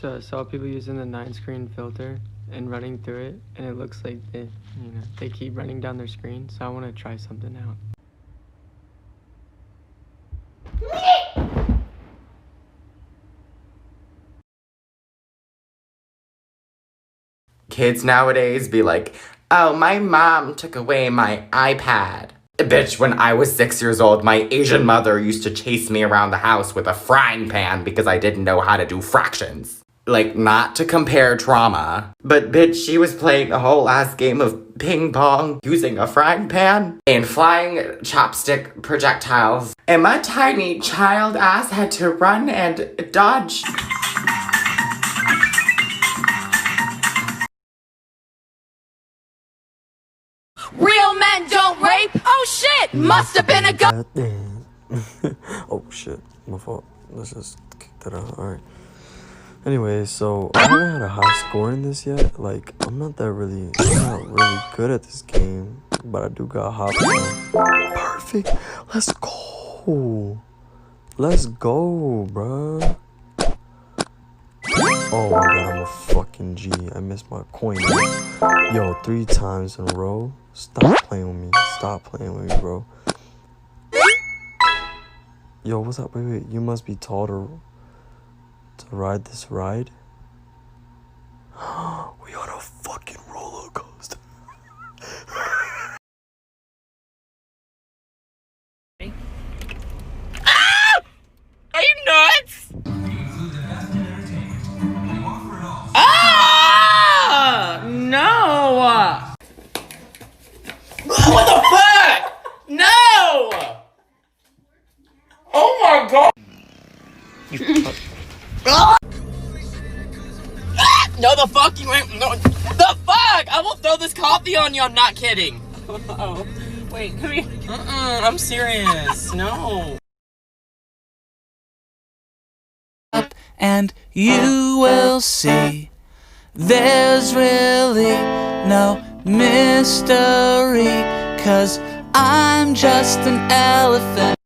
So I saw people using the 9-screen filter and running through it, and it looks like they keep running down their screen. So I want to try something out. Kids nowadays be like, oh, my mom took away my iPad. Bitch, when I was 6 years old, my Asian mother used to chase me around the house with a frying pan because I didn't know how to do fractions. Like, not to compare trauma, but bitch, she was playing a whole ass game of ping pong using a frying pan and flying chopstick projectiles. And my tiny child ass had to run and dodge. Real men don't rape. Oh shit! Must have been a go. Oh shit, my fault. Let's just kick that out. Alright. Anyway, so I haven't had a high score in this yet. Like, I'm not really good at this game, but I do got hop. Perfect. Let's go. Let's go, bruh. Oh my god, I'm a fucking G. I missed my coin. Yo, 3 times in a row. Stop playing with me. Stop playing with me, bro. Yo, what's up? Wait. You must be tall to ride this ride. We on a fucking roller coaster. Ah! Are you nuts? Ah! No! What the fuck? No! Oh my god! No, the fuck you ain't. No, the fuck! I will throw this coffee on you. I'm not kidding. Oh, wait, come here. I'm serious. No. Up and you will see there's really no mystery, 'cause I'm just an elephant.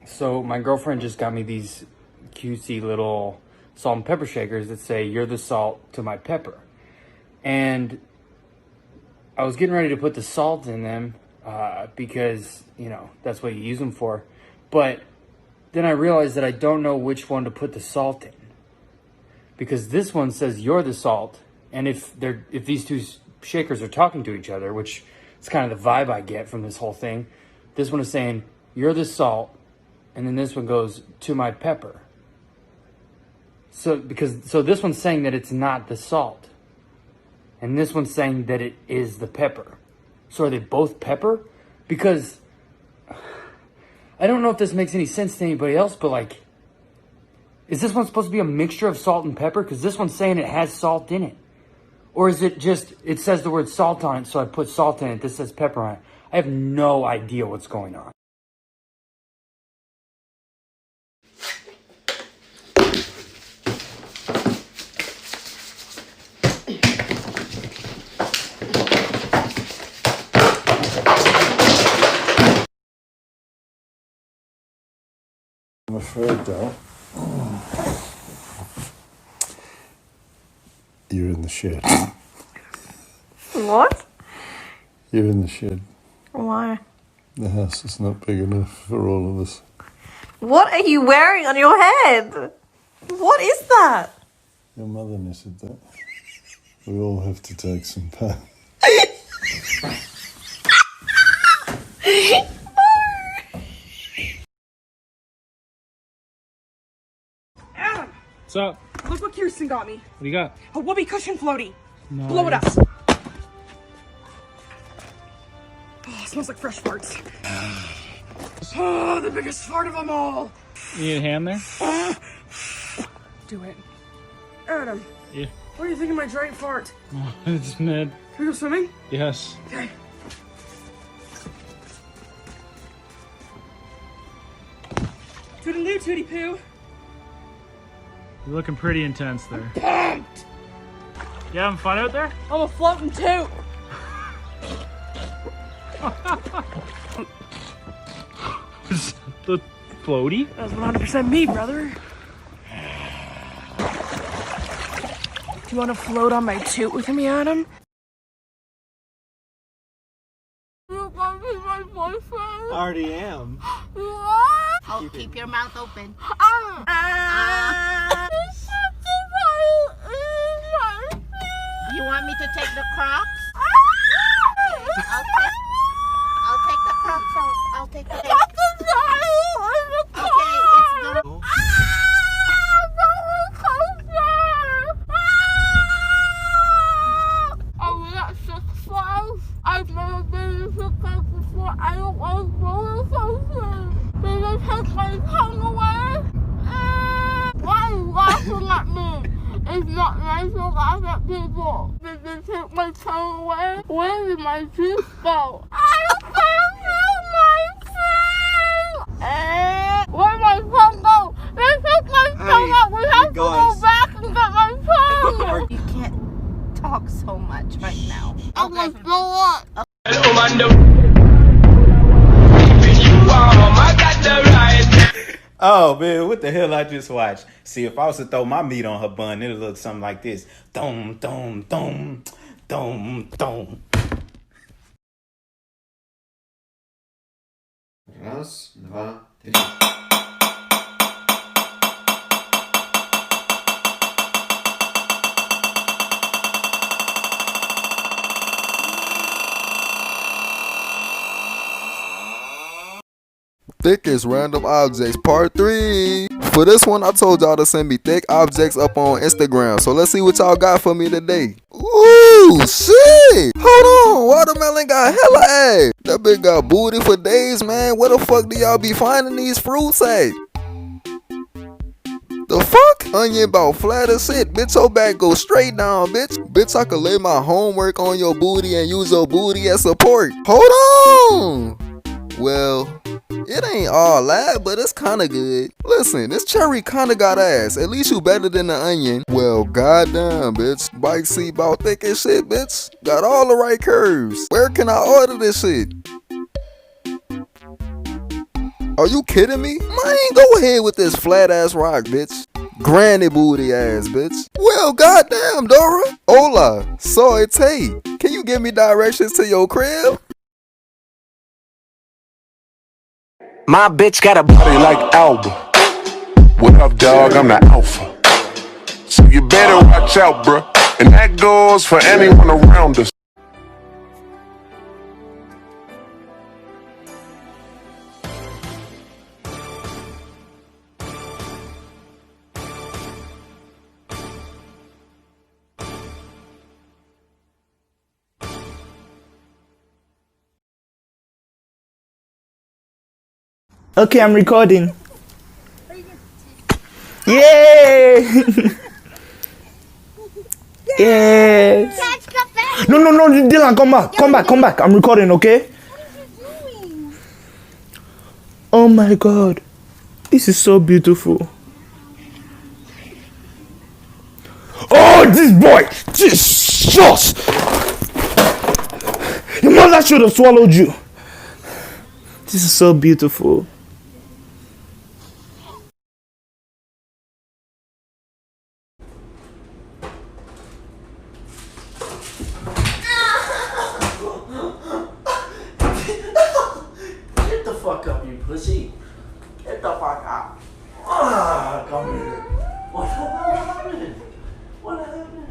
So my girlfriend just got me these cutesy little salt and pepper shakers that say, "You're the salt to my pepper." And I was getting ready to put the salt in them because, you know, that's what you use them for. But then I realized that I don't know which one to put the salt in. Because this one says, "You're the salt." And if these two shakers are talking to each other, which is kind of the vibe I get from this whole thing, this one is saying, "You're the salt." And then this one goes, "To my pepper." So this one's saying that it's not the salt. And this one's saying that it is the pepper. So are they both pepper? Because I don't know if this makes any sense to anybody else, but like, is this one supposed to be a mixture of salt and pepper? Because this one's saying it has salt in it. Or is it just, it says the word salt on it, so I put salt in it. This says pepper on it. I have no idea what's going on. I'm afraid, though, you're in the shed. What? You're in the shed. Why? The house is not big enough for all of us. What are you wearing on your head? What is that? Your mother knitted that. We all have to take some pain. What's up? Look what Kirsten got me. What do you got? A whoopee cushion floaty. Nice. Blow it up. Oh, it smells like fresh farts. Oh, the biggest fart of them all. You need a hand there? Do it. Adam. Yeah. What do you think of my giant fart? Oh, it's mid. Can we go swimming? Yes. Okay. Toodaloo, Tootie Poo. You're looking pretty intense there. Pumped! You having fun out there? I'm a floating toot! The floaty? That was 100% me, brother. Do you want to float on my toot with me, Adam? You want to be my boyfriend? Already am. What? Oh, keep your mouth open. You want me to take the Crocs? I'll take the Crocs off. I'll take the Crocs. Okay, it's gonna... Are we at Six Flags? I've never been to Six Flags before. I don't want roller coasters. Did they take my tongue away? Why are you laughing at me? It's not nice to laugh at people. Did they take my tongue away? Where did my teeth go? I can't feel my teeth! Where did my tongue go? They took my tongue out. We have to go back and get my tongue. You can't talk so much right now. Okay, so what? Oh man, what the hell I just watched? See, if I was to throw my meat on her bun, it'd look something like this. Dum, dum, dum, dum, dum. Raz, dwa, trzy. Thickest random objects part 3. For this one, I told y'all to send me thick objects up on Instagram. So let's see what y'all got for me today. Ooh, shit. Hold on. Watermelon got hella ass. That bitch got booty for days, man. Where the fuck do y'all be finding these fruits at? The fuck? Onion about flat as shit. Bitch, your back go straight down, bitch. Bitch, I could lay my homework on your booty and use your booty as support. Hold on. Well, it ain't all that, but it's kinda good. Listen, this cherry kinda got ass. At least you better than the onion. Well, goddamn, bitch. Bike seat about thick as shit, bitch. Got all the right curves. Where can I order this shit? Are you kidding me? Man, go ahead with this flat ass rock, bitch. Granny booty ass, bitch. Well, goddamn, Dora. Hola, soy Tay. Can you give me directions to your crib? My bitch got a body like Alba. What up, dog? I'm the alpha. So you better watch out, bruh. And that goes for anyone around us. Okay, I'm recording. Yay! Yes. No, Dylan, come back. I'm recording, okay? Oh my God, this is so beautiful. Oh, this boy, Jesus! Your mother should have swallowed you. This is so beautiful. Get the fuck up, you pussy. Get the fuck up. Ah, come here. What happened? What happened?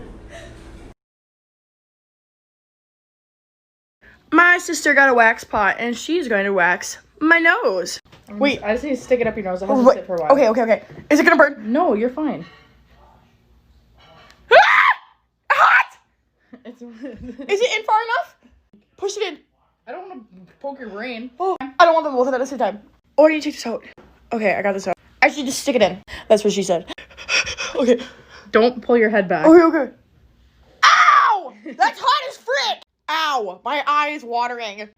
My sister got a wax pot and she's going to wax my nose. Wait, I just need to stick it up your nose. It has to sit for a while. Okay. Is it gonna burn? No, you're fine. Hot! Is it in far enough? Push it in. I don't want to poke your brain. Oh, I don't want them both at the same time. Or do you take this out? Okay, I got this out. Actually, just stick it in. That's what she said. Okay. Don't pull your head back. Okay. Ow! That's hot as frick! Ow! My eye is watering.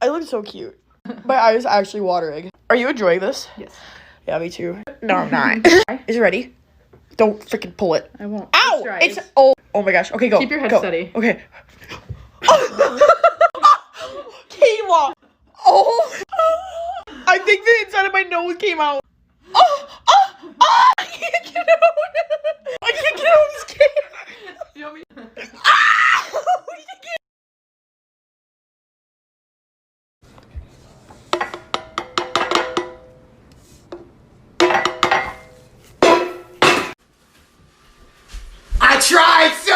I look so cute. My eye is actually watering. Are you enjoying this? Yes. Yeah, me too. No, I'm not. Is it ready? Don't freaking pull it. I won't. Ow! Try. It's oh my gosh. Okay, go. Keep your head go. steady. Okay. Kayla! Oh! I think the inside of my nose came out. I can't get out! I can't get out, I'm scared! You want me? I tried so